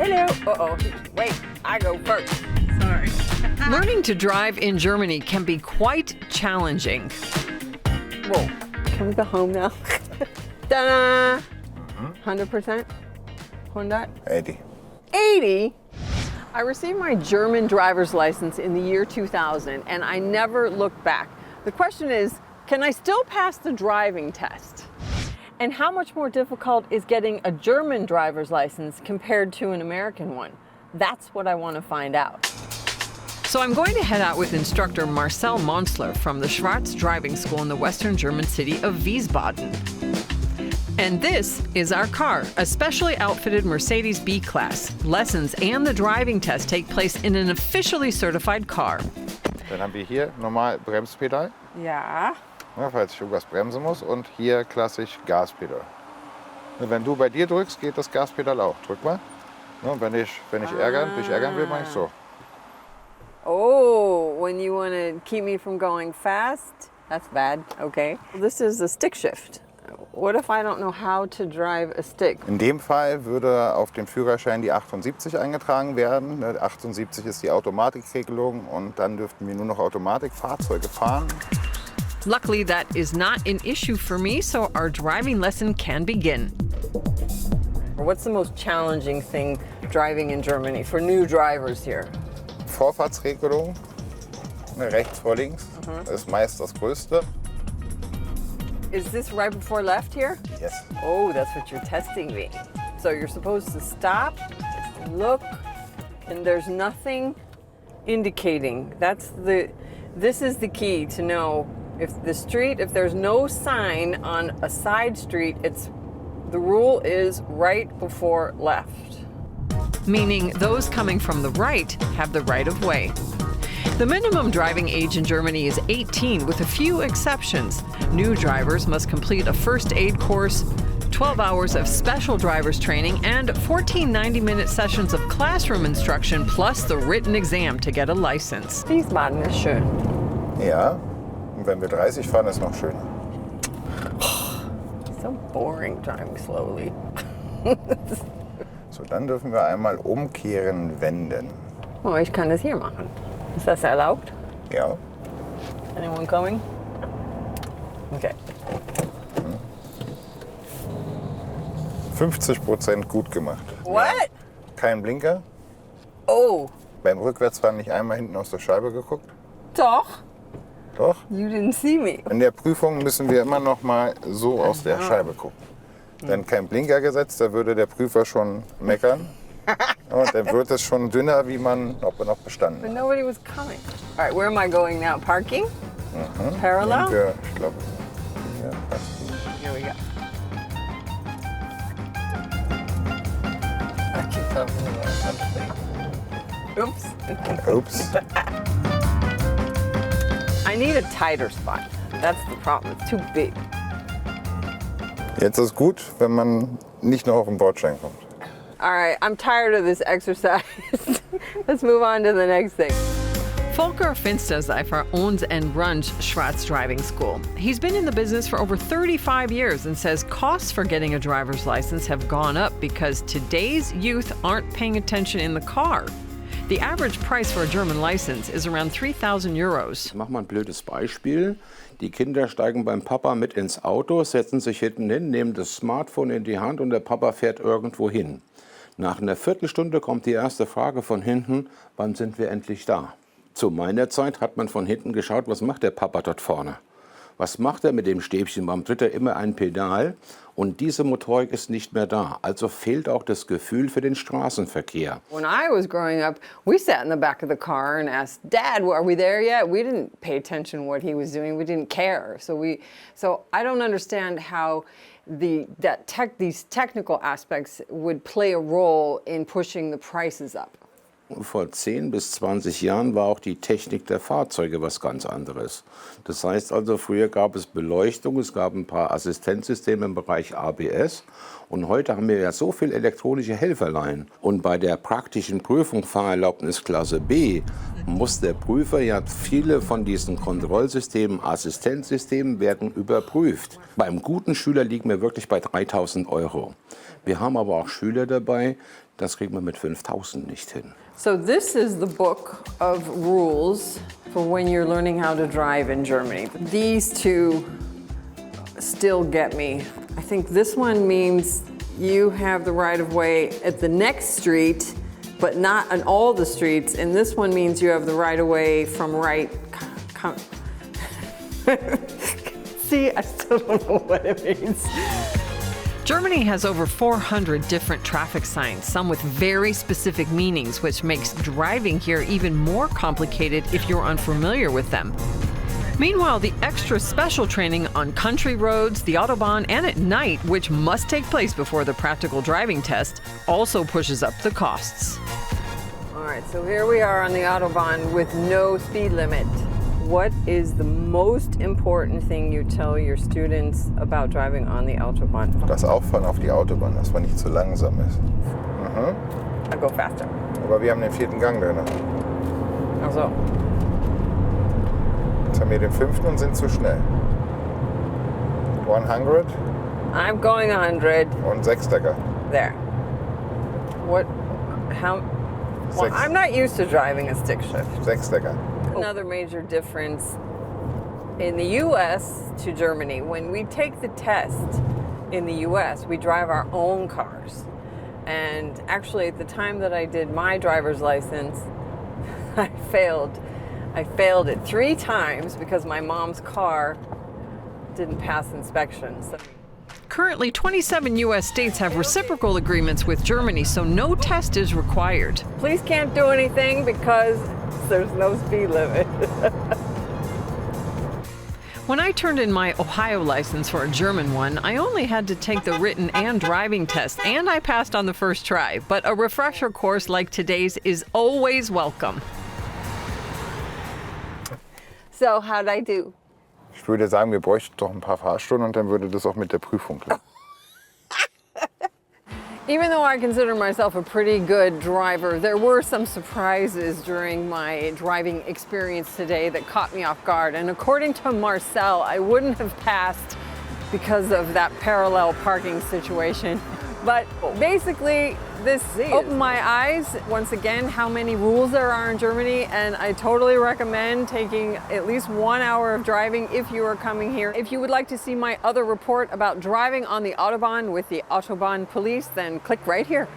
Hello. Uh-oh. Wait, I go first. Sorry. Learning to drive in Germany can be quite challenging. Whoa. Can we go home now? Ta-da! 100%? 100? 80. 80? I received my German driver's license in the year 2000, and I never looked back. The question is, can I still pass the driving test? And how much more difficult is getting a German driver's license compared to an American one? That's what I want to find out. So I'm going to head out with instructor Marcel Monsler from the Schwarz Driving School in the western German city of Wiesbaden. And this is our car, a specially outfitted Mercedes B-Class. Lessons and the driving test take place in an officially certified car. Dann haben wir hier normal Bremspedal, Ja. falls ich irgendwas bremsen muss. Und hier klassisch Gaspedal. Und wenn du bei dir drückst, geht das Gaspedal auch. Drück mal. Und wenn ich dich ärgern will, mache ich so. Oh, when you want to keep me from going fast? That's bad. Okay. This is a stick shift. What if I don't know how to drive a stick? In dem Fall würde auf dem Führerschein die 78 eingetragen werden. 78 ist die Automatikregelung und dann dürften wir nur noch Automatikfahrzeuge fahren. Luckily, that is not an issue for me, so our driving lesson can begin. What's the most challenging thing driving in Germany for new drivers here? Vorfahrtsregelung, rechts vor links, ist meist das Größte. Is this right before left here? Yes. Oh, that's what you're testing me. So you're supposed to stop, look, and there's nothing indicating. This is the key to know if there's no sign on a side street, the rule is right before left. Meaning those coming from the right have the right of way. The minimum driving age in Germany is 18, with a few exceptions. New drivers must complete a first aid course, 12 hours of special driver's training, and 14 90-minute sessions of classroom instruction, plus the written exam to get a license. Wiesbaden ist schön. Ja, und wenn wir 30 fahren, ist noch schöner. So boring driving slowly. So, dann dürfen wir einmal umkehren, wenden. Oh, ich kann das hier machen. Ist das erlaubt? Ja. Anyone coming? Okay. 50% gut gemacht. What? Kein Blinker. Oh, Beim Rückwärtsfahren nicht einmal hinten aus der Scheibe geguckt. doch. Doch. You didn't see me. In der Prüfung müssen wir immer noch mal so aus der Scheibe gucken. Wenn kein Blinker gesetzt, da würde der Prüfer schon meckern. Und dann wird es schon dünner, ob er noch bestanden But hat. nobody was coming. All right, where am I going now? Parking? Parallel? Für, ich glaube, ja, passt. Here we go. Oops. Ups. I need a tighter spot. That's the problem. It's too big. Jetzt ist gut, wenn man nicht noch auf den Bordstein kommt. All right, I'm tired of this exercise. Let's move on to the next thing. Volker Finsterzeifer owns and runs Schwarz Driving School. He's been in the business for over 35 years and says costs for getting a driver's license have gone up because today's youth aren't paying attention in the car. The average price for a German license is around 3,000 euros. Ich mach mal ein blödes Beispiel. Die Kinder steigen beim Papa mit ins Auto, setzen sich hinten hin, nehmen das Smartphone in die Hand und der Papa fährt irgendwo hin. Nach einer Viertelstunde kommt die erste Frage von hinten, wann sind wir endlich da? Zu meiner Zeit hat man von hinten geschaut, was macht der Papa dort vorne? Was macht er mit dem Stäbchen? Warum tritt er immer ein Pedal? Und diese Motorik ist nicht mehr da. Also fehlt auch das Gefühl für den Straßenverkehr. When I was growing up, we sat in the back of the car and asked, Dad, are we there yet? We didn't pay attention to what he was doing. We didn't care. So I don't understand how these technical aspects would play a role in pushing the prices up. Vor 10 bis 20 Jahren war auch die Technik der Fahrzeuge was ganz anderes. Das heißt also, früher gab es Beleuchtung, es gab ein paar Assistenzsysteme im Bereich ABS und heute haben wir ja so viel elektronische Helferlein. Und bei der praktischen Prüfung Fahrerlaubnis Klasse B muss der Prüfer ja viele von diesen Kontrollsystemen, Assistenzsystemen werden überprüft. Beim guten Schüler liegen wir wirklich bei 3.000 Euro. Wir haben aber auch Schüler dabei, Das kriegt man mit 5000 nicht hin. So this is the book of rules for when you're learning how to drive in Germany. These two still get me. I think this one means you have the right of way at the next street, but not on all the streets. And this one means you have the right of way from right. See, I still don't know what it means. Germany has over 400 different traffic signs, some with very specific meanings, which makes driving here even more complicated if you're unfamiliar with them. Meanwhile, the extra special training on country roads, the Autobahn, and at night, which must take place before the practical driving test, also pushes up the costs. All right, so here we are on the Autobahn with no speed limit. What is the most important thing you tell your students about driving on the Autobahn? Das Auffahren auf die Autobahn, dass man nicht zu langsam ist. I'll go faster. Aber wir haben den 4. Gang drin. Also, Jetzt haben wir den 5. und sind zu schnell. 100 I'm going 100. und 6-Decker. There. What? How? Well, Six. I'm not used to driving a stick shift. 6-Decker. Another major difference in the US to Germany. When we take the test in the US, we drive our own cars. And actually, at the time that I did my driver's license, I failed it 3 times because my mom's car didn't pass inspection. So Currently, 27 U.S. states have reciprocal agreements with Germany, so no test is required. police can't do anything because there's no speed limit. When I turned in my Ohio license for a German one, I only had to take the written and driving test, and I passed on the first try. But a refresher course like today's is always welcome. So how'd I do? Ich würde sagen, wir bräuchten doch ein paar Fahrstunden und dann würde das auch mit der Prüfung klappen. Even though I consider myself a pretty good driver, there were some surprises during my driving experience today that caught me off guard. And according to Marcel, I wouldn't have passed because of that parallel parking situation. But basically, this opened my eyes once again how many rules there are in Germany, and I totally recommend taking at least 1 hour of driving if you are coming here. If you would like to see my other report about driving on the Autobahn with the Autobahn police, then click right here.